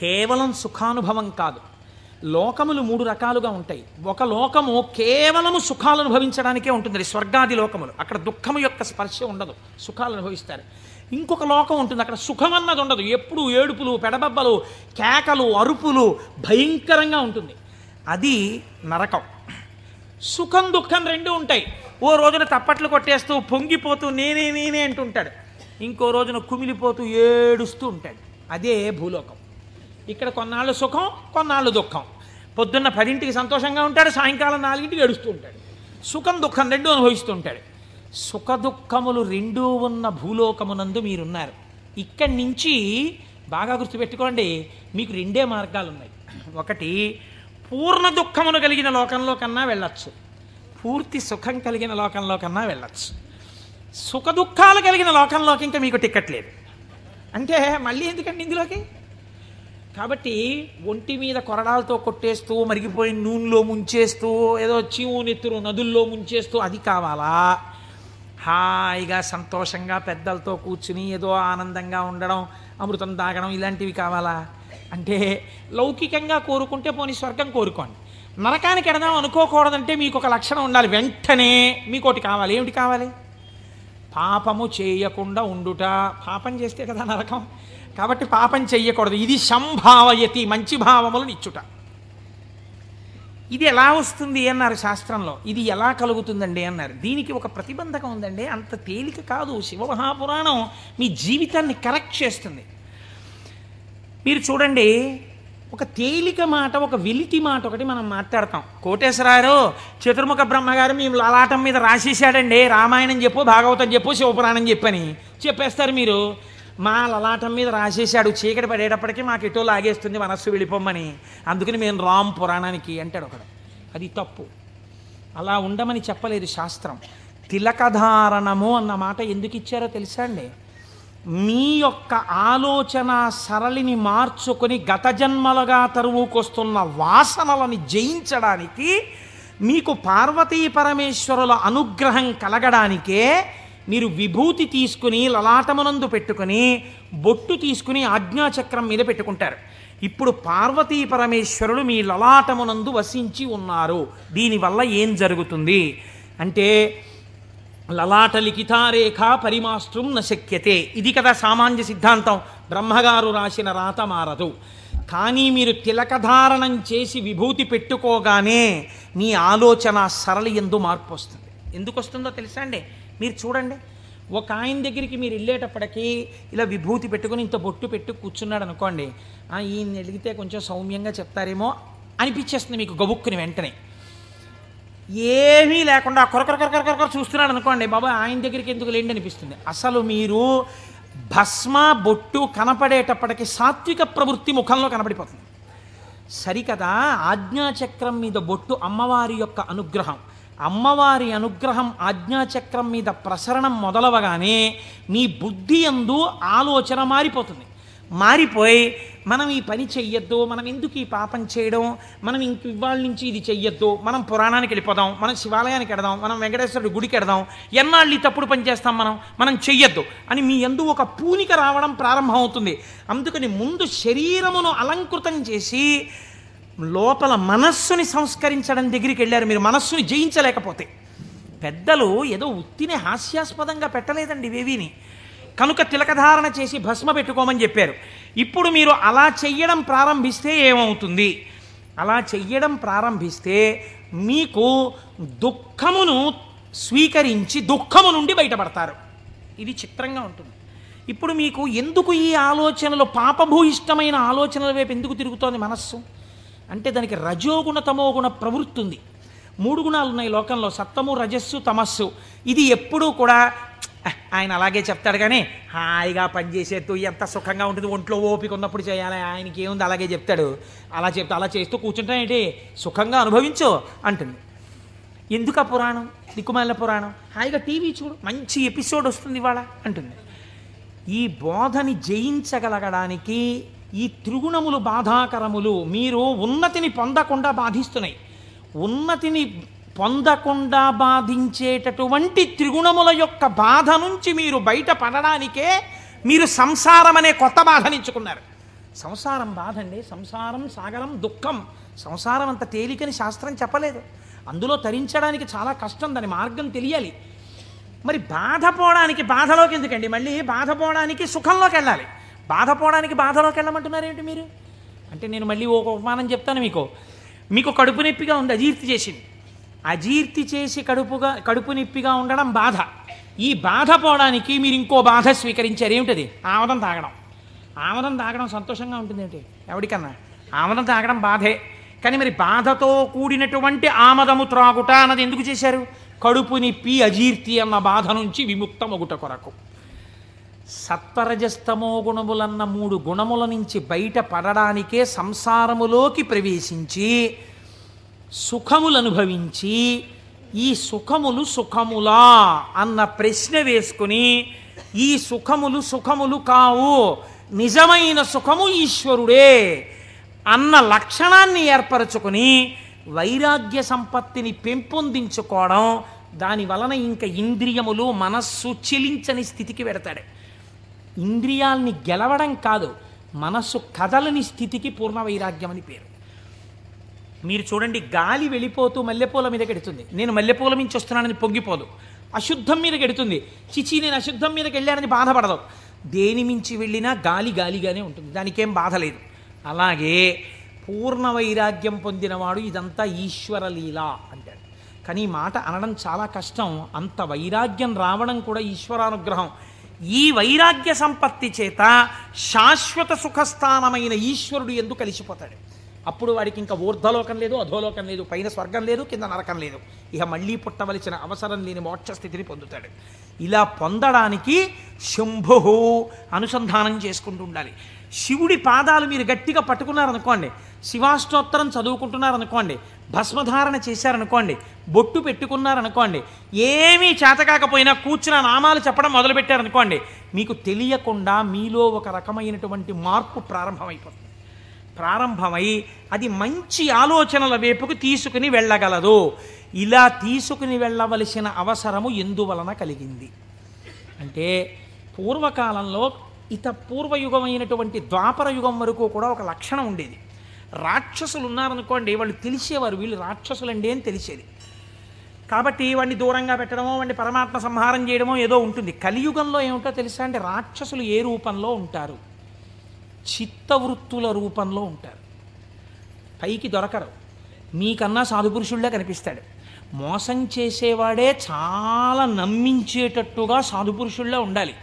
కేవలం సుఖానుభవం కాదు. లోకములు 3 రకాలుగా ఉంటాయి. ఒక లోకము కేవలము సుఖాలు అనుభవించడానికే ఉంటుంది, స్వర్గాది లోకములు. అక్కడ దుఃఖము యొక్క స్పర్శ ఉండదు, సుఖాలు అనుభవిస్తారు. ఇంకొక లోకం ఉంటుంది, అక్కడ సుఖం అన్నది ఉండదు, ఎప్పుడు ఏడుపులు, పెడబబ్బలు, కేకలు, అరుపులు, భయంకరంగా ఉంటుంది. అది నరకం. సుఖం దుఃఖం 2 ఉంటాయి. ఓ రోజున తప్పట్లు కొట్టేస్తూ పొంగిపోతూ నేనే నేనే అంటుంటాడు, ఇంకో రోజున కుమిలిపోతూ ఏడుస్తూ ఉంటాడు. అదే భూలోకం. ఇక్కడ కొన్నాళ్ళు సుఖం, కొన్నాళ్ళు దుఃఖం. పొద్దున్న 10ంటికి సంతోషంగా ఉంటాడు, సాయంకాలం 4ంటికి ఏడుస్తూ ఉంటాడు. సుఖం దుఃఖం 2 అనుభవిస్తూ ఉంటాడు. సుఖ దుఃఖములు 2 ఉన్న భూలోకమునందు మీరున్నారు. ఇక్కడి నుంచి బాగా గుర్తుపెట్టుకోండి, మీకు 2 మార్గాలు ఉన్నాయి. ఒకటి, పూర్ణ దుఃఖమును కలిగిన లోకంలో కన్నా వెళ్ళచ్చు, పూర్తి సుఖం కలిగిన లోకంలో కన్నా వెళ్ళచ్చు. సుఖ దుఃఖాలు కలిగిన లోకంలోకి ఇంకా మీకు టికెట్ లేదు. అంటే మళ్ళీ ఎందుకండి ఇందులోకి? కాబట్టి ఒంటి మీద కొరడాలతో కొట్టేస్తూ, మరిగిపోయిన నూనెలో ముంచేస్తూ, ఏదో చీము నెత్తురు నదుల్లో ముంచేస్తూ అది కావాలా? హాయిగా సంతోషంగా పెద్దలతో కూర్చుని ఏదో ఆనందంగా ఉండడం, అమృతం తాగడం, ఇలాంటివి కావాలా? అంటే లౌకికంగా కోరుకుంటే పోనీ స్వర్గం కోరుకోండి. నరకానికి ఎడదాం అనుకోకూడదంటే మీకు ఒక లక్షణం ఉండాలి. వెంటనే మీకోటి కావాలి. ఏమిటి కావాలి? పాపము చేయకుండా ఉండుట. పాపం చేస్తే కదా నరకం. కాబట్టి పాపం చెయ్యకూడదు. ఇది సంభావయతి, మంచి భావములను ఇచ్చుట. ఇది ఎలా వస్తుంది అన్నారు శాస్త్రంలో. ఇది ఎలా కలుగుతుందండి అన్నారు. దీనికి ఒక ప్రతిబంధకం ఉందండి, అంత తేలిక కాదు. శివమహాపురాణం మీ జీవితాన్ని కరెక్ట్ చేస్తుంది. మీరు చూడండి, ఒక తేలిక మాట, ఒక వెలితి మాట ఒకటి మనం మాట్లాడతాం. కోటేశ్వరారు చతుర్ముఖ బ్రహ్మగారు మేము లలాటం మీద రాసేసాడండి, రామాయణం చెప్పు, భాగవతం చెప్పు, శివపురాణం చెప్పని చెప్పేస్తారు మీరు. మా లలాటం మీద రాసేసాడు, చీకటి పడేటప్పటికీ మాకు ఎటో లాగేస్తుంది మనస్సు వెళ్ళిపోమ్మని, అందుకని మేము రామ్ పురాణానికి అంటాడు ఒకడు. అది తప్పు. అలా ఉండమని చెప్పలేదు శాస్త్రం. తిలకధారణము అన్న మాట ఎందుకు ఇచ్చారో తెలుసా అండి? మీ యొక్క ఆలోచన సరళిని మార్చుకొని గత జన్మలుగా తరువుకొస్తున్న వాసనలని జయించడానికి, మీకు పార్వతీ పరమేశ్వరుల అనుగ్రహం కలగడానికే మీరు విభూతి తీసుకుని లలాటమునందు పెట్టుకుని, బొట్టు తీసుకుని ఆజ్ఞాచక్రం మీద పెట్టుకుంటారు. ఇప్పుడు పార్వతీ పరమేశ్వరులు మీ లలాటమునందు వసించి ఉన్నారు. దీనివల్ల ఏం జరుగుతుంది అంటే, లలాట లిఖితారేఖ పరిమాస్త్రం నశక్యతే. ఇది కదా సామాన్య సిద్ధాంతం. బ్రహ్మగారు రాసిన రాత మారదు. కానీ మీరు తిలకధారణం చేసి విభూతి పెట్టుకోగానే మీ ఆలోచన సరళి యందు మార్పు వస్తుంది. ఎందుకు వస్తుందో తెలుసా అండి? మీరు చూడండి, ఒక ఆయన దగ్గరికి మీరు వెళ్ళేటప్పటికీ ఇలా విభూతి పెట్టుకుని ఇంత బొట్టు పెట్టు కూర్చున్నాడు అనుకోండి, ఈయన అడిగితే కొంచెం సౌమ్యంగా చెప్తారేమో అనిపించేస్తుంది మీకు గబుక్కుని. వెంటనే ఏమీ లేకుండా కొరకొర చూస్తున్నాడు అనుకోండి, బాబా ఆయన దగ్గరికి ఎందుకు లేండి అనిపిస్తుంది. అసలు మీరు భస్మ బొట్టు కనపడేటప్పటికి సాత్విక ప్రవృత్తి ముఖంలో కనపడిపోతుంది. సరికదా, ఆజ్ఞాచక్రం మీద బొట్టు అమ్మవారి యొక్క అనుగ్రహం. అమ్మవారి అనుగ్రహం ఆజ్ఞాచక్రం మీద ప్రసరణం మొదలవగానే మీ బుద్ధి యందు ఆలోచన మారిపోతుంది. మారిపోయి మనం ఈ పని చెయ్యొద్దు, మనం ఎందుకు ఈ పాపం చేయడం, మనం ఇంక ఇవాళ నుంచి ఇది చెయ్యొద్దు, మనం పురాణానికి వెళ్ళిపోదాం, మనం శివాలయానికి వెడదాం, మనం వెంకటేశ్వరుడి గుడికి వెడదాం, ఎన్నాళ్ళు ఈ తప్పుడు పని చేస్తాం, మనం చెయ్యొద్దు అని మీ యందు ఒక పూనిక రావడం ప్రారంభమవుతుంది. అందుకని ముందు శరీరమును అలంకృతం చేసి లోపల మనస్సుని సంస్కరించడం దగ్గరికి వెళ్ళారు మీరు, మనస్సుని జయించలేకపోతే. పెద్దలు ఏదో ఉత్తినే హాస్యాస్పదంగా పెట్టలేదండి ఇవేవిని. కనుక తిలకధారణ చేసి భస్మ పెట్టుకోమని చెప్పారు. ఇప్పుడు మీరు అలా చెయ్యడం ప్రారంభిస్తే ఏమవుతుంది? అలా చెయ్యడం ప్రారంభిస్తే మీకు దుఃఖమును స్వీకరించి దుఃఖము నుండి బయటపడతారు. ఇది చిత్రంగా ఉంటుంది. ఇప్పుడు మీకు ఎందుకు ఈ ఆలోచనలు, పాపభూయిష్టమైన ఆలోచనల వైపు ఎందుకు తిరుగుతోంది మనస్సు అంటే, దానికి రజోగుణ తమోగుణ ప్రవృత్తి ఉంది. 3 గుణాలు ఉన్నాయి లోకంలో, సత్వము రజస్సు తమస్సు. ఇది ఎప్పుడూ కూడా ఆయన అలాగే చెప్తాడు కానీ హాయిగా పనిచేసేట్టు ఎంత సుఖంగా ఉంటుంది, ఒంట్లో ఓపిక ఉన్నప్పుడు చేయాలి, ఆయనకి ఏముంది అలాగే చెప్తాడు. అలా చేస్తూ కూర్చుంటానేంటి, సుఖంగా అనుభవించు అంటుంది. ఎందుకు ఆ పురాణం, దిక్కుమాలిన పురాణం, హాయిగా టీవీ చూడు, మంచి ఎపిసోడ్ వస్తుంది ఇవాళ అంటుంది. ఈ బోధని జయించగలగడానికి ఈ త్రిగుణములు బాధాకరములు. మీరు ఉన్నతిని పొందకుండా బాధిస్తున్నాయి. ఉన్నతిని పొందకుండా బాధించేటటువంటి త్రిగుణముల యొక్క బాధ నుంచి మీరు బయటపడడానికే మీరు సంసారం అనే కొత్త బాధనించుకున్నారు. సంసారం బాధ అండి. సంసారం సాగరం దుఃఖం. సంసారం అంత తేలికని శాస్త్రం చెప్పలేదు. అందులో తరించడానికి చాలా కష్టం, దాని మార్గం తెలియాలి. మరి బాధపోవడానికి బాధలోకి ఎందుకండి? మళ్ళీ బాధపోవడానికి సుఖంలోకి వెళ్ళాలి. బాధపోవడానికి బాధలోకి వెళ్ళమంటున్నారేంటి మీరు? అంటే నేను మళ్ళీ ఒక ఉపమానం చెప్తాను మీకు కడుపు నొప్పిగా ఉంది, అజీర్తి చేసింది. అజీర్తి చేసి కడుపు నొప్పిగా ఉండడం బాధ. ఈ బాధ పోవడానికి మీరు ఇంకో బాధ స్వీకరించారు. ఏమిటది? ఆమదం తాగడం. ఆమదం తాగడం సంతోషంగా ఉంటుంది ఏంటి? ఎవరికన్నా ఆమదం తాగడం బాధే. కానీ మరి బాధతో కూడినటువంటి ఆమదము త్రాగుట అన్నది ఎందుకు చేశారు? కడుపు నొప్పి అజీర్తి అన్న బాధ నుంచి విముక్తమగుట కొరకు. సత్వరజస్తమో గుణములన్న 3 గుణముల నుంచి బయట పడడానికే సంసారములోకి ప్రవేశించి సుఖములు అనుభవించి ఈ సుఖములు సుఖములా అన్న ప్రశ్న వేసుకుని ఈ సుఖములు కావు, నిజమైన సుఖము ఈశ్వరుడే అన్న లక్షణాన్ని ఏర్పరచుకుని వైరాగ్య సంపత్తిని పెంపొందించుకోవడం, దాని వలన ఇంకా ఇంద్రియములు మనస్సు చెలించని స్థితికి పెడతాడు. ఇంద్రియాల్ని గెలవడం కాదు, మనస్సు కదలని స్థితికి పూర్ణ వైరాగ్యం అని పేరు. మీరు చూడండి, గాలి వెళ్ళిపోతూ మల్లెపూల మీద గెడుతుంది. నేను మల్లెపూల మించి వస్తున్నానని పొంగిపోదు. అశుద్ధం మీద గెడుతుంది. చిచి నేను అశుద్ధం మీదకి వెళ్ళానని బాధపడదు. దేని మించి వెళ్ళినా గాలి గాలిగానే ఉంటుంది, దానికేం బాధ లేదు. అలాగే పూర్ణ వైరాగ్యం పొందినవాడు ఇదంతా ఈశ్వర లీల అంటాడు. కానీ ఈ మాట అనడం చాలా కష్టం. అంత వైరాగ్యం రావడం కూడా ఈశ్వరానుగ్రహం. ఈ వైరాగ్య సంపత్తి చేత శాశ్వత సుఖస్థానమైన ఈశ్వరుడు ఎందుకు కలిసిపోతాడు. అప్పుడు వాడికి ఇంకా ఊర్ధ్వలోకం లేదు, అధోలోకం లేదు, పైన స్వర్గం లేదు, కింద నరకం లేదు. ఇక మళ్ళీ పుట్టవలసిన అవసరం లేని మోక్ష స్థితిని పొందుతాడు. ఇలా పొందడానికి శంభు అనుసంధానం చేసుకుంటూ ఉండాలి. శివుడి పాదాలు మీరు గట్టిగా పట్టుకున్నారనుకోండి, శివాష్టోత్తరం చదువుకుంటున్నారనుకోండి, భస్మధారణ చేశారనుకోండి, బొట్టు పెట్టుకున్నారనుకోండి, ఏమీ చేతకాకపోయినా కూర్చున్న నామాలు చెప్పడం మొదలుపెట్టారనుకోండి, మీకు తెలియకుండా మీలో ఒక రకమైనటువంటి మార్పు ప్రారంభమై అది మంచి ఆలోచనల వైపుకు తీసుకుని వెళ్ళగలదు. ఇలా తీసుకుని వెళ్ళవలసిన అవసరము ఎందువలన కలిగింది అంటే, పూర్వకాలంలో పూర్వయుగమైనటువంటి ద్వాపర యుగం వరకు కూడా ఒక లక్షణం ఉండేది. రాక్షసులు ఉన్నారనుకోండి, వాళ్ళు తెలిసేవారు వీళ్ళు రాక్షసులండి అని తెలిసేది. కాబట్టి వాడిని దూరంగా పెట్టడమో, వాడిని పరమాత్మ సంహారం చేయడమో ఏదో ఉంటుంది. కలియుగంలో ఏమిటో తెలుసా అంటే, రాక్షసులు ఏ రూపంలో ఉంటారు? చిత్తవృత్తుల రూపంలో ఉంటారు. పైకి దొరకరు. మీకన్నా సాధుపురుషుళ్ళే కనిపిస్తాడు. మోసం చేసేవాడే చాలా నమ్మించేటట్టుగా సాధుపురుషుళ్ళే ఉండాలి.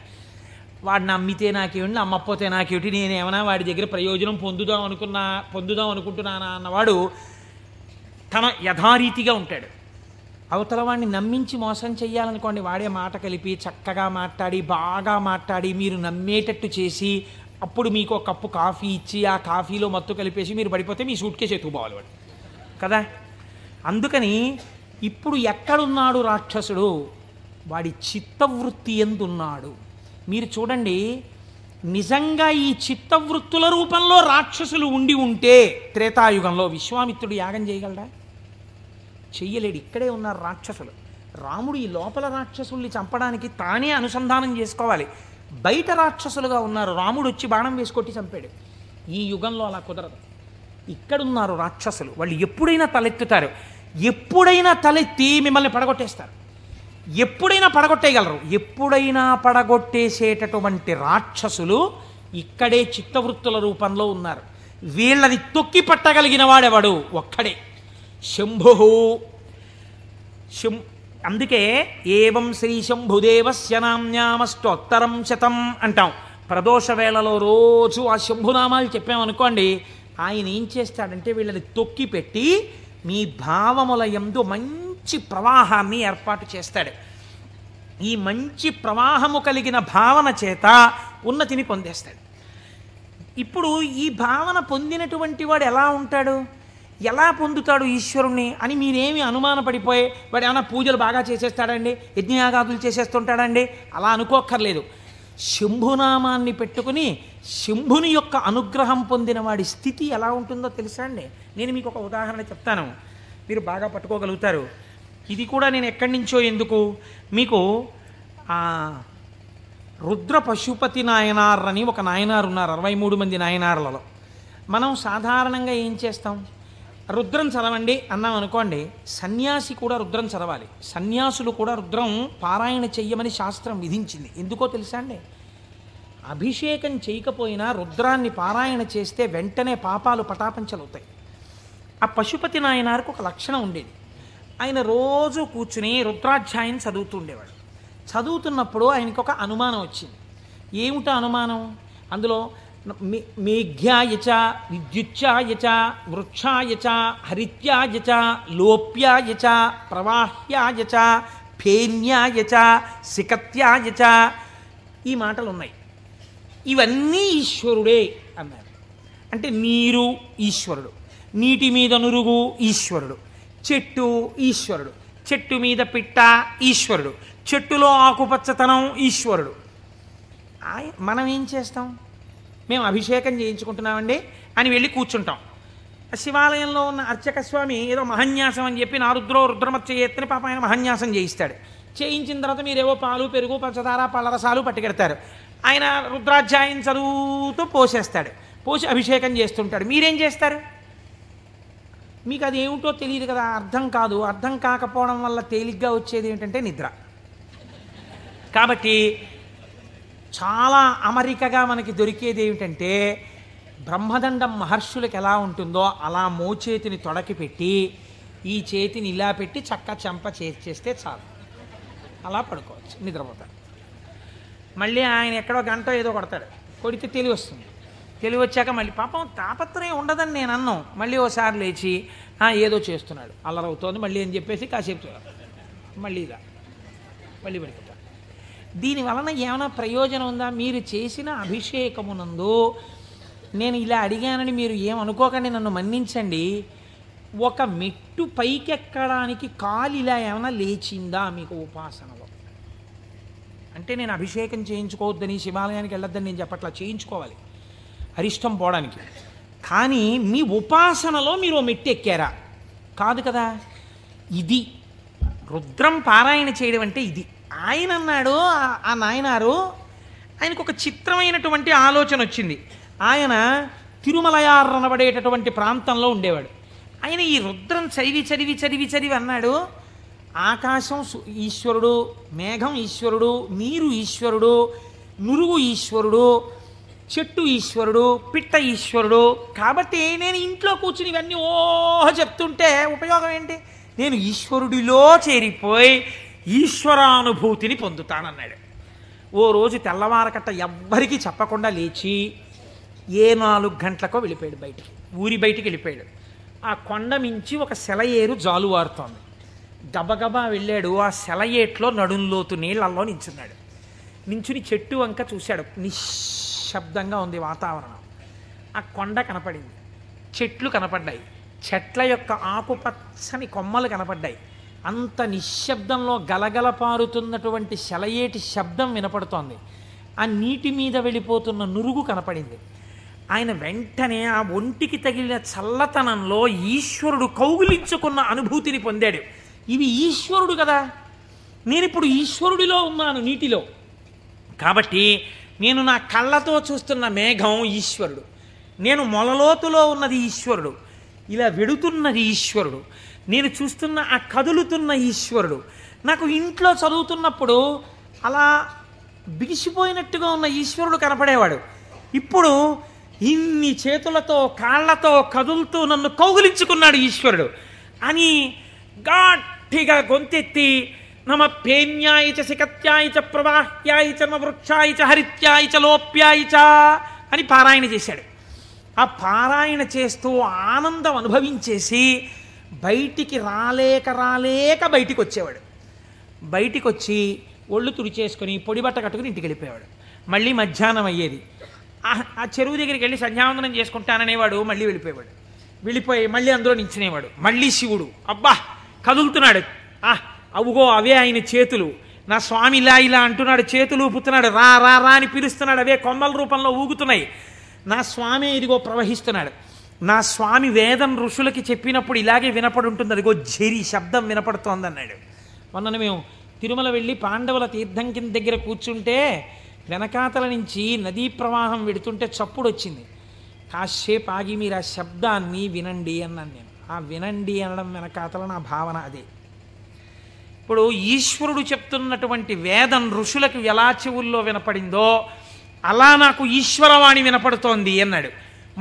వాడు నమ్మితే నాకేమిటి, నమ్మకపోతే నాకేమిటి, నేనేమన్నా వాడి దగ్గర ప్రయోజనం పొందుదాం అనుకుంటున్నానా అన్నవాడు తన యథారీతిగా ఉంటాడు. అవతల వాడిని నమ్మించి మోసం చెయ్యాలనుకోండి, వాడే మాట కలిపి చక్కగా మాట్లాడి బాగా మాట్లాడి మీరు నమ్మేటట్టు చేసి అప్పుడు మీకు ఒక కప్పు కాఫీ ఇచ్చి ఆ కాఫీలో మత్తు కలిపేసి మీరు పడిపోతే మీ సూట్ కేసు ఎత్తుకుపోవాలి వాడు కదా. అందుకని ఇప్పుడు ఎక్కడున్నాడు రాక్షసుడు? వాడి చిత్తవృత్తి ఎందున్నాడు? మీరు చూడండి, నిజంగా ఈ చిత్తవృత్తుల రూపంలో రాక్షసులు ఉండి ఉంటే త్రేతాయుగంలో విశ్వామిత్రుడు యాగం చేయగలడా? చెయ్యలేడు. ఇక్కడే ఉన్నారు రాక్షసులు. రాముడు ఈ లోపల రాక్షసుల్ని చంపడానికి తానే అనుసంధానం చేసుకోవాలి. బయట రాక్షసులుగా ఉన్నారు. రాముడు వచ్చి బాణం వేసి కొట్టి చంపాడు. ఈ యుగంలో అలా కుదరదు. ఇక్కడున్నారు రాక్షసులు. వాళ్ళు ఎప్పుడైనా తలెత్తుతారు. ఎప్పుడైనా తలెత్తి మిమ్మల్ని పడగొట్టేస్తారు. ఎప్పుడైనా పడగొట్టేయగలరు. ఎప్పుడైనా పడగొట్టేసేటటువంటి రాక్షసులు ఇక్కడే చిత్తవృత్తుల రూపంలో ఉన్నారు. వీళ్ళని తొక్కి పట్టగలిగిన వాడెవడు? ఒక్కడే, శంభు. అందుకే ఏవం శ్రీ శంభుదేవస్య నామ్యామష్టోత్తరం శతం అంటాం. ప్రదోష వేళలో రోజు ఆ శంభునామాలు చెప్పామనుకోండి, ఆయన ఏం చేస్తాడంటే వీళ్ళని తొక్కి పెట్టి మీ భావముల యందు మంచి ప్రవాహాన్ని ఏర్పాటు చేస్తాడు. ఈ మంచి ప్రవాహము కలిగిన భావన చేత ఉన్నతిని పొందేస్తాడు. ఇప్పుడు ఈ భావన పొందినటువంటి వాడు ఎలా ఉంటాడు, ఎలా పొందుతాడు ఈశ్వరుణ్ణి అని మీరేమి అనుమానపడిపోయి వాడు ఏమైనా పూజలు బాగా చేసేస్తాడండి, యజ్ఞయాగాదులు చేసేస్తుంటాడండి అలా అనుకోక్కర్లేదు. శంభునామాన్ని పెట్టుకుని శంభుని యొక్క అనుగ్రహం పొందిన వాడి స్థితి ఎలా ఉంటుందో తెలుసా అండి? నేను మీకు ఒక ఉదాహరణ చెప్తాను, మీరు బాగా పట్టుకోగలుగుతారు. ఇది కూడా నేను ఎక్కడి నుంచో ఎందుకు మీకు రుద్ర పశుపతి నాయనార్ అని ఒక నాయనారు ఉన్నారు 63 మంది నాయనార్లలో. మనం సాధారణంగా ఏం చేస్తాం, రుద్రం చదవండి అన్నాం అనుకోండి, సన్యాసి కూడా రుద్రం చదవాలి. సన్యాసులు కూడా రుద్రం పారాయణ చెయ్యమని శాస్త్రం విధించింది. ఎందుకో తెలుసా అండి? అభిషేకం చేయకపోయినా రుద్రాన్ని పారాయణ చేస్తే వెంటనే పాపాలు పటాపంచలవుతాయి. ఆ పశుపతి నాయనారికి ఒక లక్షణం ఉండేది. ఆయన రోజు కూర్చుని రుద్రాధ్యాయం చదువుతూ ఉండేవాడు. చదువుతున్నప్పుడు ఆయనకు ఒక అనుమానం వచ్చింది. ఏమిటా అనుమానం? అందులో మేఘ్యాయచ విద్యుచ్ఛాయచ వృక్షాయచ హరిత్యాయచ లోప్యాయచ ప్రవాహ్యాయచ ఫేన్యాయచ సికత్యాయచ ఈ మాటలు ఉన్నాయి. ఇవన్నీ ఈశ్వరుడే అన్నారు. అంటే నీరు ఈశ్వరుడు, నీటి మీద నురుగు ఈశ్వరుడు, చెట్టు ఈశ్వరుడు, చెట్టు మీద పిట్ట ఈశ్వరుడు, చెట్టులో ఆకుపచ్చతనం ఈశ్వరుడు. మనం ఏం చేస్తాం? మేము అభిషేకం చేయించుకుంటున్నామండి అని వెళ్ళి కూర్చుంటాం. శివాలయంలో ఉన్న అర్చక స్వామి ఏదో మహన్యాసం అని చెప్పి నా రుద్రో రుద్రమచ్చ ఎత్తని పాప ఆయన మహన్యాసం చేయిస్తాడు. చేయించిన తర్వాత మీరేవో పాలు పెరుగు పంచదార పళ్ళరసాలు పట్టుకెడతారు. ఆయన రుద్రాధ్యాయం చదువుతూ పోసేస్తాడు. పోసి అభిషేకం చేస్తుంటాడు. మీరేం చేస్తారు? మీకు అది ఏమిటో తెలియదు కదా, అర్థం కాదు. అర్థం కాకపోవడం వల్ల తేలిగ్గా వచ్చేది ఏమిటంటే నిద్ర. కాబట్టి చాలా అమరికగా మనకి దొరికేది ఏమిటంటే, బ్రహ్మదండం మహర్షులకు ఎలా ఉంటుందో అలా మోచేతిని తొడకి పెట్టి ఈ చేతిని ఇలా పెట్టి చక్క చెంప చేస్తే చాలు, అలా పడుకోవచ్చు, నిద్రపోతాడు. మళ్ళీ ఆయన ఎక్కడో గంట ఏదో కొడతాడు, కొడితే తెలివి వస్తుంది. తెలివి వచ్చాక మళ్ళీ పాపం తాపత్రయం ఉండదని నేను అన్నాం. మళ్ళీ ఓసారి లేచి ఏదో చేస్తున్నాడు, అల్లరవుతోంది మళ్ళీ అని చెప్పేసి కాసేపు మళ్ళీ ఇలా మళ్ళీ పడిపోతాడు. దీనివలన ఏమైనా ప్రయోజనం ఉందా? మీరు చేసిన అభిషేకమునందు, నేను ఇలా అడిగానని మీరు ఏమనుకోకండి, నన్ను మన్నించండి, ఒక మెట్టు పైకెక్కడానికి కాలు ఇలా ఏమైనా లేచిందా మీకు ఉపాసనలో? అంటే నేను అభిషేకం చేయించుకోవద్దని, శివాలయానికి వెళ్ళొద్దని నేను చెప్పట్లా, చేయించుకోవాలి అరిష్టం పోవడానికి. కానీ మీ ఉపాసనలో మీరు ఓ మెట్టు ఎక్కారా? కాదు కదా. ఇది రుద్రం పారాయణ చేయడం అంటే ఇది. ఆయన అన్నాడు, ఆ నాయనారు, ఆయనకు ఒక చిత్రమైనటువంటి ఆలోచన వచ్చింది. ఆయన తిరుమలయార్ అనబడేటటువంటి ప్రాంతంలో ఉండేవాడు. ఆయన ఈ రుద్రం చదివి చదివి చదివి చదివి అన్నాడు, ఆకాశం ఈశ్వరుడు, మేఘం ఈశ్వరుడు, నీరు ఈశ్వరుడు, నురుగు ఈశ్వరుడు, చెట్టు ఈశ్వరుడు, పిట్ట ఈశ్వరుడు. కాబట్టి నేను ఇంట్లో కూర్చుని ఇవన్నీ చెప్తుంటే ఉపయోగం ఏంటి? నేను ఈశ్వరుడిలో చేరిపోయి ఈశ్వరానుభూతిని పొందుతానన్నాడు. ఓ రోజు తెల్లవారకట్ట ఎవ్వరికీ చెప్పకుండా లేచి 4 గంటలకో వెళ్ళిపోయాడు బయటికి, ఊరి బయటికి వెళ్ళిపోయాడు. ఆ కొండ మించి ఒక సెలయేరు జాలువారుతోంది. గబగబా వెళ్ళాడు. ఆ సెలయేట్లో నడుంలోతు నీళ్లలో నించున్నాడు. నించుని చెట్టు వంక చూశాడు. నిశ్శబ్దంగా ఉంది వాతావరణం. ఆ కొండ కనపడింది, చెట్లు కనపడ్డాయి, చెట్ల యొక్క ఆకుపచ్చని కొమ్మలు కనపడ్డాయి. అంత నిశ్శబ్దంలో గలగల పారుతున్నటువంటి సెలయేటి శబ్దం వినపడుతోంది. ఆ నీటి మీద వెళ్ళిపోతున్న నురుగు కనపడింది. ఆయన వెంటనే ఆ ఒంటికి తగిలిన చల్లతనంలో ఈశ్వరుడు కౌగిలించుకున్న అనుభూతిని పొందాడు. ఇవి ఈశ్వరుడు కదా, నేనిప్పుడు ఈశ్వరుడిలో ఉన్నాను నీటిలో. కాబట్టి నేను నా కళ్ళతో చూస్తున్న మేఘం ఈశ్వరుడు, నేను మొలలోతులో ఉన్నది ఈశ్వరుడు, ఇలా వెడుతున్నది ఈశ్వరుడు, నేను చూస్తున్న ఆ కదులుతున్న ఈశ్వరుడు. నాకు ఇంట్లో చదువుతున్నప్పుడు అలా బిగిసిపోయినట్టుగా ఉన్న ఈశ్వరుడు కనపడేవాడు. ఇప్పుడు ఇన్ని చేతులతో కాళ్లతో కదులుతూ నన్ను కౌగిలించుకున్నాడు ఈశ్వరుడు అని గట్టిగా గొంతెత్తి నమ పేన్యాయచ సికత్యాయచ ప్రవాహ్యాయచ నమ వృక్షాయచ హరిత్యాయచ లోప్యాయచ అని పారాయణ చేశాడు. ఆ పారాయణ చేస్తూ ఆనందం అనుభవించేసి బయటికి రాలేక బయటికి వచ్చేవాడు. బయటికి వచ్చి ఒళ్ళు తుడిచేసుకొని పొడిబట్ట కట్టుకుని ఇంటికి వెళ్ళిపోయేవాడు. మళ్ళీ మధ్యాహ్నం అయ్యేది. ఆ చెరువు దగ్గరికి వెళ్ళి సంధ్యావందనం చేసుకుంటాననేవాడు. మళ్ళీ వెళ్ళిపోయి మళ్ళీ అందులో నించునేవాడు. మళ్ళీ శివుడు అబ్బా కదులుతున్నాడు. అవుగో అవే ఆయన చేతులు, నా స్వామి ఇలా ఇలా అంటున్నాడు, చేతులు ఊపుతున్నాడు, రా రా రా అని పిలుస్తున్నాడు, అవే కొమ్మల రూపంలో ఊగుతున్నాయి. నా స్వామి ఇదిగో ప్రవహిస్తున్నాడు. నా స్వామి వేదం ఋషులకి చెప్పినప్పుడు ఇలాగే వినపడి ఉంటుంది, అదిగో ఝరి శబ్దం వినపడుతోంది అన్నాడు. మొన్న మేము తిరుమల వెళ్ళి పాండవుల తీర్థం కింద దగ్గర కూర్చుంటే వెనకాతల నుంచి నదీ ప్రవాహం వెడుతుంటే చప్పుడు వచ్చింది. కాసేపు ఆగి మీరు ఆ శబ్దాన్ని వినండి అన్నాను నేను. ఆ వినండి అనడం వెనకాతల నా భావన అదే. ఇప్పుడు ఈశ్వరుడు చెప్తున్నటువంటి వేదం ఋషులకు ఎలా చెవుల్లో వినపడిందో అలా నాకు ఈశ్వరవాణి వినపడుతోంది అన్నాడు.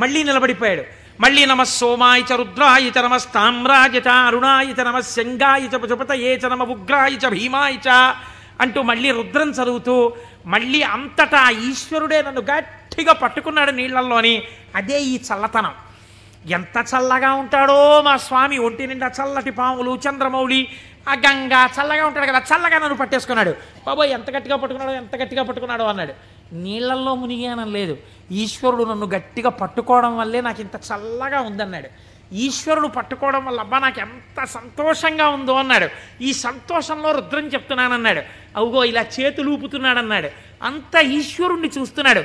మళ్ళీ నిలబడిపోయాడు. మళ్ళీ నమ సోమాయ చ రుద్రాయ చ నమస్తామ్రాయ చ అరుణాయ చ నమ శంగాయ చ పశుపతయే చ నమ ఉగ్రాయ చ భీమాయ చ అంటూ మళ్ళీ రుద్రం చదువుతూ మళ్ళీ అంతటా ఈశ్వరుడే నన్ను గట్టిగా పట్టుకున్నాడు నీళ్లల్లోని. అదే ఈ చల్లతనం. ఎంత చల్లగా ఉంటాడో మా స్వామి. ఒంటి నిండా చల్లటి పాములు, చంద్రమౌళి, ఆ గంగా చల్లగా ఉంటాడు కదా, చల్లగా నన్ను పట్టేసుకున్నాడు. బాబోయ్ ఎంత గట్టిగా పట్టుకున్నాడో, ఎంత గట్టిగా పట్టుకున్నాడో అన్నాడు. నీళ్లల్లో మునిగానం లేదు, ఈశ్వరుడు నన్ను గట్టిగా పట్టుకోవడం వల్లే నాకు ఇంత చల్లగా ఉందన్నాడు. ఈశ్వరుడు పట్టుకోవడం వల్ల అబ్బా నాకు ఎంత సంతోషంగా ఉందో అన్నాడు. ఈ సంతోషంలో రుద్రం చెప్తున్నానన్నాడు. అవుగో ఇలా చేతులు ఊపుతున్నాడన్నాడు. అంత ఈశ్వరుణ్ణి చూస్తున్నాడు.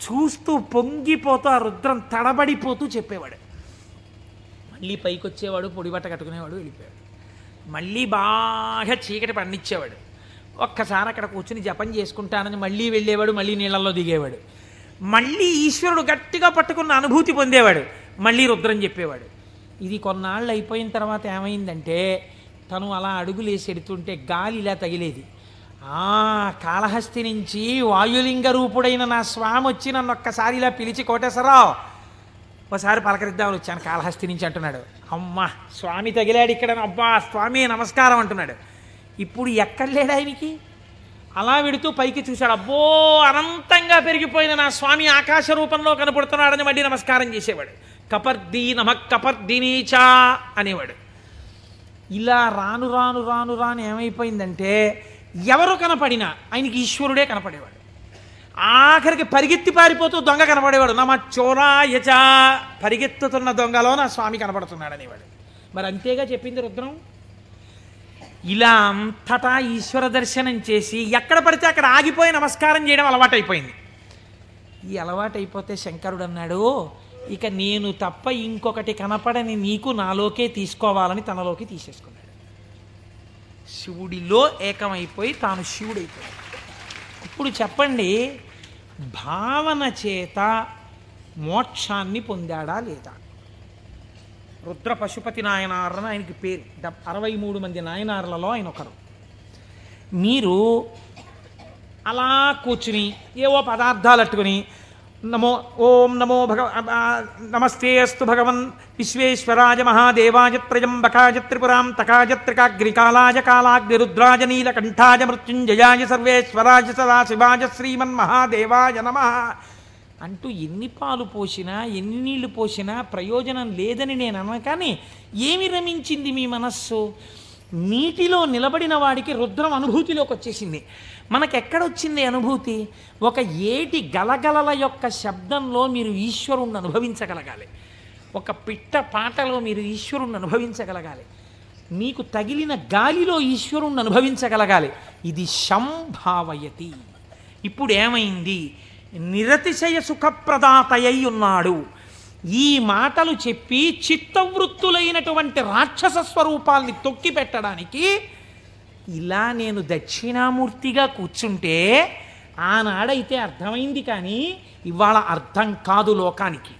చూస్తూ పొంగిపోతూ ఆ రుద్రం తడబడిపోతూ చెప్పేవాడు. మళ్ళీ పైకి వచ్చేవాడు, పొడిబట్ట కట్టుకునేవాడు, వెళ్ళిపోయాడు. మళ్ళీ బాగా చీకటి పండించేవాడు. ఒక్కసారి అక్కడ కూర్చుని జపం చేసుకుంటానని మళ్ళీ వెళ్ళేవాడు, మళ్ళీ నీళ్ళల్లో దిగేవాడు. మళ్ళీ ఈశ్వరుడు గట్టిగా పట్టుకున్న అనుభూతి పొందేవాడు. మళ్ళీ రుద్రం చెప్పేవాడు. ఇది కొన్నాళ్ళు అయిపోయిన తర్వాత ఏమైందంటే తను అలా అడుగులేసి ఎడుతుంటే గాలి ఇలా తగిలేది. కాళహస్తి నుంచి వాయులింగ రూపుడైన నా స్వామి వచ్చి నన్ను ఒక్కసారి ఇలా పిలిచి కోటేశ్వరరావు ఒకసారి పలకరిద్దామని వచ్చాను కాళహస్తి నుంచి అంటున్నాడు. అమ్మ స్వామి తగిలాడు ఇక్కడ, అబ్బా స్వామి నమస్కారం అంటున్నాడు. ఇప్పుడు ఎక్కడ లేడు ఆయనకి. అలా వెడుతూ పైకి చూశాడు. అబ్బో అనంతంగా పెరిగిపోయిన నా స్వామి ఆకాశ రూపంలో కనపడుతున్నాడని మళ్ళీ నమస్కారం చేసేవాడు. కపర్ది నమ కపర్దినీచా అనేవాడు. ఇలా రాను రాను రాను రాను ఏమైపోయిందంటే ఎవరు కనపడినా ఆయనకి ఈశ్వరుడే కనపడేవాడు. ఆఖరికి పరిగెత్తి పారిపోతూ దొంగ కనపడేవాడు. నమ చోరాయచ, పరిగెత్తుతున్న దొంగలో నా స్వామి కనపడుతున్నాడు అనేవాడు. మరి అంతేగా చెప్పింది రుద్రం. ఇలా అంతటా ఈశ్వర దర్శనం చేసి ఎక్కడ పడితే అక్కడ ఆగిపోయి నమస్కారం చేయడం అలవాటైపోయింది. ఈ అలవాటైపోతే శంకరుడు అన్నాడు, ఇక నేను తప్ప ఇంకొకటి కనపడని నీకు నాలోకే తీసుకోవాలని తనలోకి తీసేసుకున్నాడు. శివుడిలో ఏకమైపోయి తాను శివుడైపోయాడు. ఇప్పుడు చెప్పండి, భావన చేత మోక్షాన్ని పొందాడా లేదా? రుద్ర పశుపతి నాయనారని ఆయనకి పేరు. 63 మంది నాయనార్లలో ఆయన ఒకరు. మీరు అలా కూర్చుని ఏవో పదార్థాలు అట్టుకుని ఓం నమో నమస్తే అస్తు భగవన్ విశ్వేశ్వరాయ మహాదేవాయ త్రయంబకాయ త్రిపురాం తకాయ త్రికాగ్నికాలాయ కాలాగ్నిరుద్రాయ నీలకంఠాయ మృత్యుంజయాయ సర్వేశ్వరాయ సదాశివాయ శ్రీమన్మహాదేవాయ నమః అంటూ ఎన్ని పాలు పోసినా ఎన్ని నీళ్లు పోసినా ప్రయోజనం లేదని నేను అన్నా. కానీ ఏమి రమించింది మీ మనస్సు? నీటిలో నిలబడిన వాడికి రుద్రం అనుభూతిలోకి వచ్చేసింది. మనకెక్కడొచ్చింది అనుభూతి? ఒక ఏటి గలగలల యొక్క శబ్దంలో మీరు ఈశ్వరుణ్ణి అనుభవించగలగాలి. ఒక పిట్ట పాటలో మీరు ఈశ్వరుణ్ణి అనుభవించగలగాలి. మీకు తగిలిన గాలిలో ఈశ్వరుణ్ణి అనుభవించగలగాలి. ఇది సంభావయతి. ఇప్పుడు ఏమైంది? నిరతిశయ సుఖప్రదాతయ్యి ఉన్నాడు. ఈ మాటలు చెప్పి చిత్తవృత్తులైనటువంటి రాక్షస స్వరూపాల్ని తొక్కి పెట్టడానికి ఇలా నేను దక్షిణామూర్తిగా కూర్చుంటే ఆనాడైతే అర్థమైంది, కానీ ఇవాళ అర్థం కాదు లోకానికి.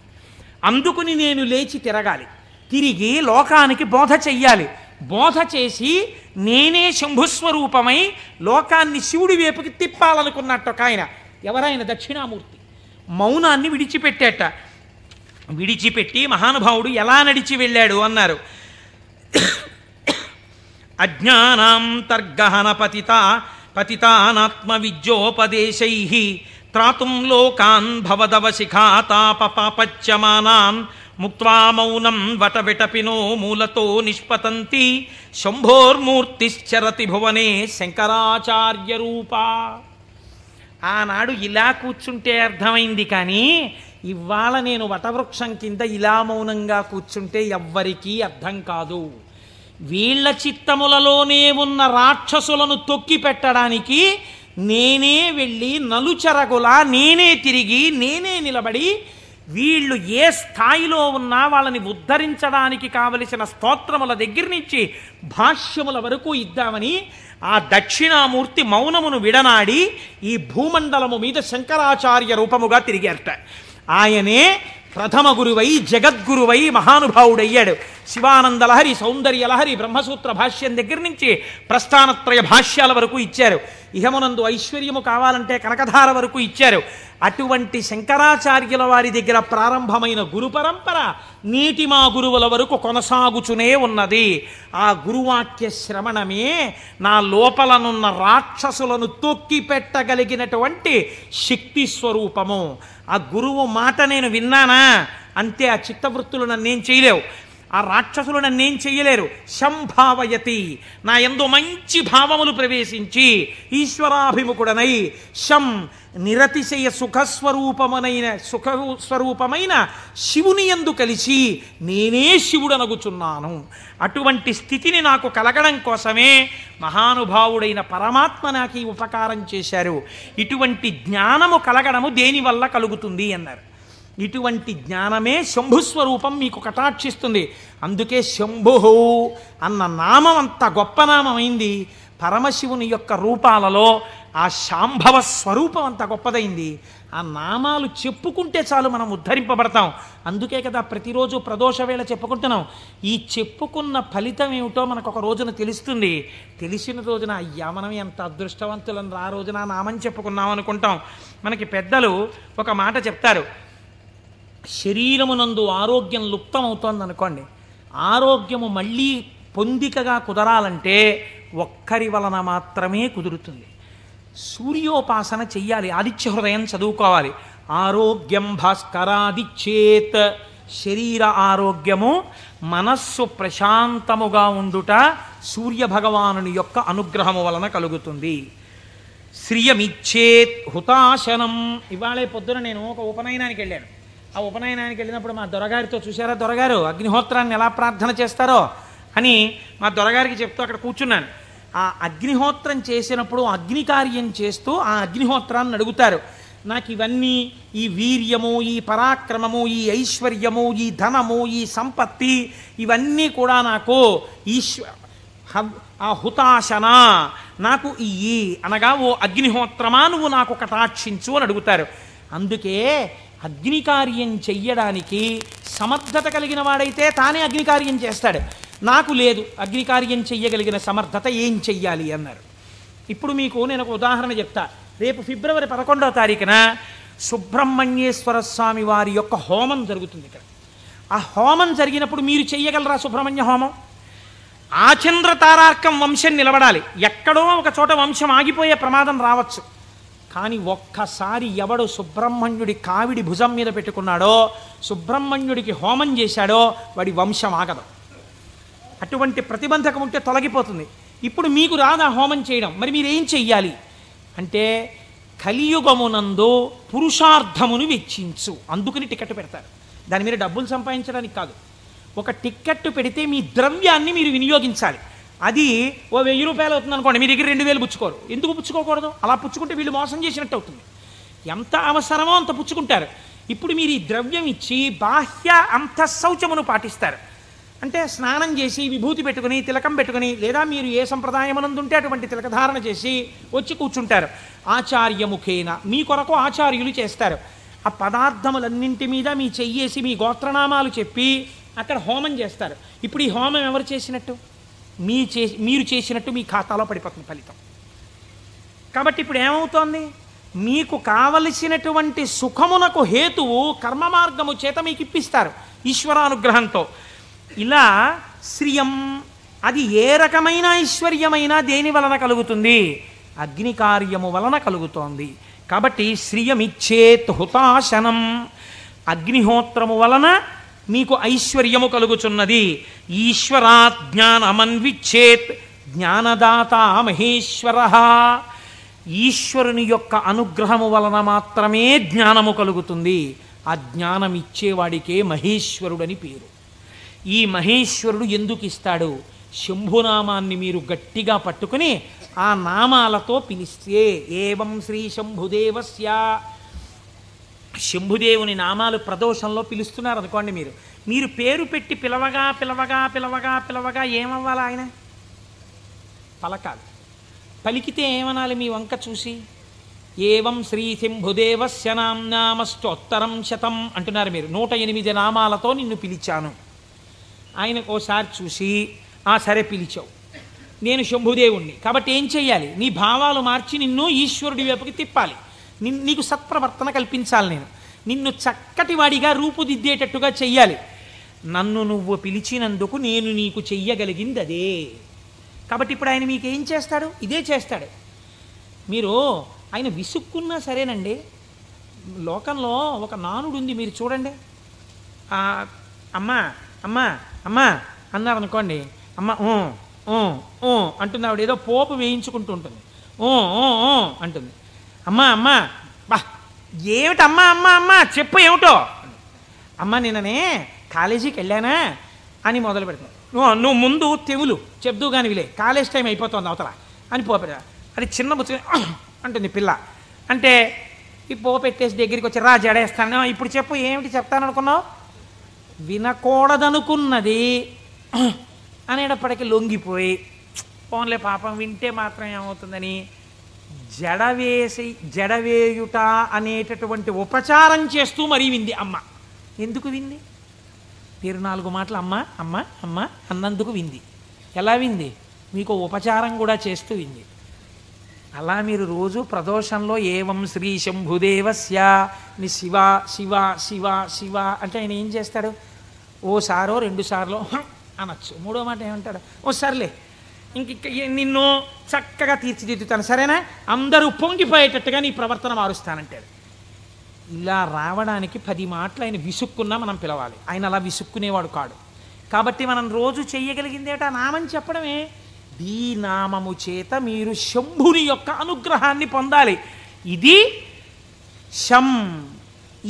అందుకుని నేను లేచి తిరగాలి, తిరిగి లోకానికి బోధ చెయ్యాలి. బోధ చేసి నేనే శంభుస్వరూపమై లోకాన్ని శివుడి వైపుకి తిప్పాలనుకున్నట్టు ఒక ఆయన. ఎవరైన? దక్షిణామూర్తి. మౌనాన్ని విడిచిపెట్టేట. విడిచిపెట్టి మహానుభావుడు ఎలా నడిచి వెళ్ళాడు అన్నారు. అజ్ఞానాంతర్గహన పతితానాత్మ విద్యోపదేశైః త్రాతుం లోకాన్ భవదవశిఖాతాపపాపచ్యమానాన్ ముక్త్వా మౌనం వటవిటపినో మూలతో నిష్పతంతి శంభోర్మూర్తిశ్చరతి భువనే శంకరాచార్య రూపా. ఆనాడు ఇలా కూర్చుంటే అర్థమైంది, కానీ ఇవాళ నేను వటవృక్షం కింద ఇలా మౌనంగా కూర్చుంటే ఎవ్వరికీ అర్థం కాదు. వీళ్ల చిత్తములలోనే ఉన్న రాక్షసులను తొక్కి పెట్టడానికి నేనే వెళ్ళి నలుచెరగులా నేనే తిరిగి నేనే నిలబడి వీళ్ళు ఏ స్థాయిలో ఉన్నా వాళ్ళని ఉద్ధరించడానికి కావలసిన స్తోత్రముల దగ్గర నుంచి భాష్యముల వరకు ఇద్దామని ఆ దక్షిణామూర్తి మౌనమును విడనాడి ఈ భూమండలము మీద శంకరాచార్య రూపముగా తిరిగారట. ఆయనే ప్రథమ గురువై జగద్గురువై మహానుభావుడయ్యాడు. శివానందలహరి, సౌందర్యలహరి, బ్రహ్మసూత్ర భాష్యం దగ్గర నుంచి ప్రస్థానత్రయ భాష్యాల వరకు ఇచ్చారు. ఇహమునందు ఐశ్వర్యము కావాలంటే కనకధార వరకు ఇచ్చారు. అటువంటి శంకరాచార్యుల వారి దగ్గర ప్రారంభమైన గురు పరంపర నేటి మా గురువుల వరకు కొనసాగుచునే ఉన్నది. ఆ గురువాక్య శ్రవణమే నా లోపలనున్న రాక్షసులను తొక్కి పెట్టగలిగినటువంటి శక్తి స్వరూపము. ఆ గురువు మాట నేను విన్నానా అంతే. ఆ చిత్తవృత్తులు నన్నేం చేయలేవు, ఆ రాక్షసులు నన్నేం చెయ్యలేరు. శంభావయతి, నా యందు మంచి భావములు ప్రవేశించి ఈశ్వరాభిముఖుడనై శం నిరతిశయ సుఖస్వరూపమైన శివుని యందు కలిసి నేనే శివుడనగుచున్నాను. అటువంటి స్థితిని నాకు కలగడం కోసమే మహానుభావుడైన పరమాత్మ నాకు ఈ ఉపకారం చేశారు. ఇటువంటి జ్ఞానము కలగడము దేనివల్ల కలుగుతుంది అన్నారు. ఇటువంటి జ్ఞానమే శంభుస్వరూపం మీకు కటాక్షిస్తుంది. అందుకే శంభు అన్న నామం అంత గొప్ప నామమైంది. పరమశివుని యొక్క రూపాలలో ఆ శాంభవ స్వరూపం అంత గొప్పదైంది. ఆ నామాలు చెప్పుకుంటే చాలు మనం ఉద్ధరింపబడతాం. అందుకే కదా ప్రతిరోజు ప్రదోష వేళ చెప్పుకుంటున్నాం. ఈ చెప్పుకున్న ఫలితం ఏమిటో మనకు ఒక రోజున తెలుస్తుంది. తెలిసిన రోజున అయ్యా మనం ఎంత అదృష్టవంతులను ఆ రోజున నామం చెప్పుకున్నాం అనుకుంటాం. మనకి పెద్దలు ఒక మాట చెప్తారు, శరీరమునందు ఆరోగ్యం లుప్తమవుతోందనుకోండి, ఆరోగ్యము మళ్ళీ పొందికగా కుదరాలంటే ఒక్కరి వలన మాత్రమే కుదురుతుంది. సూర్యోపాసన చెయ్యాలి, ఆదిత్య హృదయం చదువుకోవాలి. ఆరోగ్యం భాస్కరాదిచ్చేత్, శరీర ఆరోగ్యము మనస్సు ప్రశాంతముగా ఉండుట సూర్యభగవానుని యొక్క అనుగ్రహము వలన కలుగుతుంది. శ్రియమిచ్చేత్ హుతాశనం. ఇవాళే పొద్దున నేను ఒక ఉపనయనానికి వెళ్ళాను. ఆ ఉపనయనానికి వెళ్ళినప్పుడు మా దొరగారితో, చూశారా దొరగారు అగ్నిహోత్రాన్ని ఎలా ప్రార్థన చేస్తారో అని మా దొరగారికి చెప్తూ అక్కడ కూర్చున్నాను. ఆ అగ్నిహోత్రం చేసినప్పుడు అగ్ని కార్యం చేస్తూ ఆ అగ్నిహోత్రాన్ని అడుగుతారు, నాకు ఇవన్నీ, ఈ వీర్యము, ఈ పరాక్రమము, ఈ ఐశ్వర్యము, ఈ ధనము, ఈ సంపత్తి, ఇవన్నీ కూడా నాకు ఆ హుతాశన నాకు ఇయ్యి అనగా, ఓ అగ్నిహోత్రమా నువ్వు నాకు కటాక్షించు అని అడుగుతారు. అందుకే అగ్నికార్యం చెయ్యడానికి సమర్థత కలిగిన వాడైతే తానే అగ్నికార్యం చేస్తాడు. నాకు లేదు అగ్నికార్యం చెయ్యగలిగిన సమర్థత, ఏం చెయ్యాలి అన్నారు. ఇప్పుడు మీకు నేను ఒక ఉదాహరణ చెప్తా. రేపు ఫిబ్రవరి 11వ తారీఖున సుబ్రహ్మణ్యేశ్వర స్వామి వారి యొక్క హోమం జరుగుతుంది ఇక్కడ. ఆ హోమం జరిగినప్పుడు మీరు చెయ్యగలరా సుబ్రహ్మణ్య హోమం? ఆచంద్ర తారార్కం వంశం నిలబడాలి. ఎక్కడో ఒక చోట వంశం ఆగిపోయే ప్రమాదం రావచ్చు. కానీ ఒక్కసారి ఎవడు సుబ్రహ్మణ్యుడి కావిడి భుజం మీద పెట్టుకున్నాడో, సుబ్రహ్మణ్యుడికి హోమం చేశాడో, వాడి వంశం ఆగదు. అటువంటి ప్రతిబంధకం ఉంటే తొలగిపోతుంది. ఇప్పుడు మీకు రాదా హోమం చేయడం, మరి మీరేం చెయ్యాలి అంటే, కలియుగమునందు పురుషార్థమును వెచ్చించు. అందుకని టికెట్ పెడతారు. దాని మీద డబ్బులు సంపాదించడానికి కాదు. ఒక టికెట్ పెడితే మీ ద్రవ్యాన్ని మీరు వినియోగించాలి. అది ఓ 1000 రూపాయలు అవుతుంది అనుకోండి, మీ దగ్గర 2000 పుచ్చుకోరు. ఎందుకు పుచ్చుకోకూడదు? అలా పుచ్చుకుంటే వీళ్ళు మోసం చేసినట్టు అవుతుంది. ఎంత అవసరమో అంత పుచ్చుకుంటారు. ఇప్పుడు మీరు ఈ ద్రవ్యం ఇచ్చి బాహ్య అంతఃశౌచమును పాటిస్తారు. అంటే స్నానం చేసి విభూతి పెట్టుకుని తిలకం పెట్టుకుని, లేదా మీరు ఏ సంప్రదాయమునందుంటే అటువంటి తిలకధారణ చేసి వచ్చి కూర్చుంటారు. ఆచార్యముఖేన మీ కొరకు ఆచార్యులు చేస్తారు. ఆ పదార్థములన్నింటి మీద మీ చెయ్యేసి మీ గోత్రనామాలు చెప్పి అక్కడ హోమం చేస్తారు. ఇప్పుడు ఈ హోమం ఎవరు చేసినట్టు? మీరు చేసినట్టు మీ ఖాతాలో పడిపోతుంది ఫలితం. కాబట్టి ఇప్పుడు ఏమవుతోంది? మీకు కావలసినటువంటి సుఖమునకు హేతువు కర్మ మార్గము చేత మీకు ఇప్పిస్తారు ఈశ్వరానుగ్రహంతో. ఇలా శ్రియం, అది ఏ రకమైన ఐశ్వర్యమైనా దేని వలన కలుగుతుంది? అగ్ని కార్యము వలన కలుగుతోంది. కాబట్టి శ్రియమిచ్చేత్ హుతాశనం, అగ్నిహోత్రము వలన మీకు ఐశ్వర్యము కలుగుచున్నది. ఈశ్వరాత్ జ్ఞానమన్విచ్చేత్, జ్ఞానదాత మహేశ్వర, ఈశ్వరుని యొక్క అనుగ్రహము వలన మాత్రమే జ్ఞానము కలుగుతుంది. ఆ జ్ఞానం ఇచ్చేవాడికే మహేశ్వరుడని పేరు. ఈ మహేశ్వరుడు ఎందుకు ఇస్తాడు? శంభునామాన్ని మీరు గట్టిగా పట్టుకుని ఆ నామాలతో పిలిస్తే, ఏవం శ్రీ శంభుదేవస్య శంభుదేవుని నామాలు ప్రదోషంలో పిలుస్తున్నారు అనుకోండి, మీరు పేరు పెట్టి పిలవగా పిలవగా పిలవగా పిలవగా ఏమవ్వాలి? ఆయన పలకాలి. పలికితే ఏమనాలి? మీ వంక చూసి ఏవం శ్రీ శంభుదేవస్య నామ్నామస్తోత్తరం శతం అంటున్నారు మీరు. 108 నామాలతో నిన్ను పిలిచాను. ఆయనకు ఓసారి చూసి సరే పిలిచావు, నేను శంభుదేవుణ్ణి కాబట్టి ఏం చెయ్యాలి? నీ భావాలు మార్చి నిన్ను ఈశ్వరుడి వైపుకి తిప్పాలి. నీకు సత్ప్రవర్తన కల్పించాలి. నిన్ను చక్కటి వాడిగా రూపుదిద్దేటట్టుగా చెయ్యాలి. నన్ను నువ్వు పిలిచినందుకు నేను నీకు చెయ్యగలిగింది అదే. కాబట్టి ఇప్పుడు ఆయన మీకు ఏం చేస్తాడు? ఇదే చేస్తాడు. ఆయన విసుక్కున్నా సరేనండి. లోకంలో ఒక నానుడు ఉంది, మీరు చూడండి. అమ్మా అమ్మా అమ్మా అన్నారు అనుకోండి, అమ్మ అంటుంది. ఆవిడ ఏదో పోపు వేయించుకుంటూ ఉంటుంది, అంటుంది. అమ్మా అమ్మా బా ఏమిటి అమ్మా అమ్మా అమ్మా చెప్పు ఏమిటో. అమ్మ నిన్ననే కాలేజీకి వెళ్ళానా అని మొదలు పెడతాను. నువ్వు ముందు తెవులు చెప్దు కానీ విలే, కాలేజ్ టైం అయిపోతుంది అవతల అని పోపెడతా. అది చిన్న బుచ్చుని అంటుంది పిల్ల. అంటే ఈ పో పెట్టేసి దగ్గరికి వచ్చి రా జడేస్తాను, ఇప్పుడు చెప్పు ఏమిటి చెప్తాను అనుకున్నావు? వినకూడదనుకున్నది అనేటప్పటికీ లొంగిపోయి పోన్లే పాపం వింటే మాత్రం ఏమవుతుందని జడవేయుట అనేటటువంటి ఉపచారం చేస్తూ మరీ వింది అమ్మ. ఎందుకు వింది? మీరు 4 మాటలు అమ్మ అమ్మ అమ్మ అన్నందుకు వింది. ఎలా వింది? మీకు ఉపచారం కూడా చేస్తూ వింది. అలా మీరు రోజు ప్రదోషంలో ఏవం శ్రీ శంభుదేవస్య ని శివ శివ శివ శివ అంటే ఆయన ఏం చేస్తాడు? ఓసారో 2 సార్లు అనొచ్చు. 3వ మాట ఏమంటాడు? ఓ సర్లే ఇంక నిన్ను చక్కగా తీర్చిదిద్దుతాను, సరేనా, అందరూ పొంగిపోయేటట్టుగా నీ ప్రవర్తన మారుస్తానంటాడు. ఇలా రావడానికి 10 మాటలు ఆయన విసుక్కున్నా మనం పిలవాలి. ఆయన అలా విసుక్కునేవాడు కాడు. కాబట్టి మనం రోజు చెయ్యగలిగింది ఏమిటా? నామం చెప్పడమే. ఈ నామము చేత మీరు శంభుని యొక్క అనుగ్రహాన్ని పొందాలి. ఇది శం,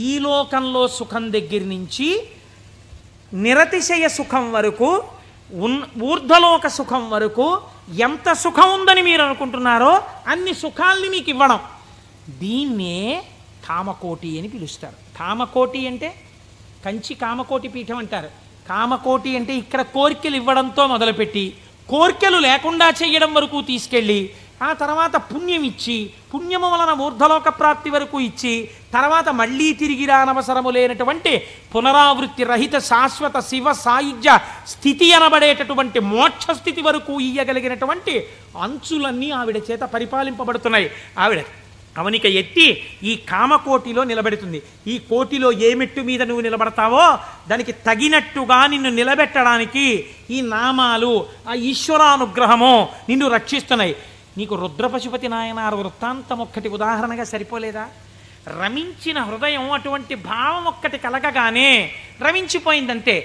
ఈ లోకంలో సుఖం దగ్గర నుంచి నిరతిశయ సుఖం వరకు, ఊర్ధ్వలోక సుఖం వరకు ఎంత సుఖం ఉందని మీరు అనుకుంటున్నారో అన్ని సుఖాల్ని మీకు ఇవ్వడం. దీన్నే కామకోటి అని పిలుస్తారు. కామకోటి అంటే కంచి కామకోటి పీఠం అంటారు. కామకోటి అంటే ఇక్కడ కోరికలు ఇవ్వడంతో మొదలుపెట్టి కోరికలు లేకుండా చేయడం వరకు తీసుకెళ్ళి ఆ తర్వాత పుణ్యం ఇచ్చి పుణ్యము వలన ఊర్ధ్వలోక ప్రాప్తి వరకు ఇచ్చి తర్వాత మళ్ళీ తిరిగి రానవసరము లేనటువంటి పునరావృత్తి రహిత శాశ్వత శివ సాయుధ్య స్థితి అనబడేటటువంటి మోక్ష స్థితి వరకు ఇయ్యగలిగినటువంటి అంచులన్నీ ఆవిడ చేత పరిపాలింపబడుతున్నాయి. ఆవిడ అవనిక ఎత్తి ఈ కామకోటిలో నిలబెడుతుంది. ఈ కోటిలో ఏ మెట్టు మీద నువ్వు నిలబడతావో దానికి తగినట్టుగా నిన్ను నిలబెట్టడానికి ఈ నామాలు, ఆ ఈశ్వరానుగ్రహము నిన్ను రక్షిస్తున్నాయి. నీకు రుద్రపశుపతి నాయనారు వృత్తాంతం ఒక్కటి ఉదాహరణగా సరిపోలేదా? రమించిన హృదయం అటువంటి భావం ఒక్కటి కలగగానే రమించిపోయిందంతే.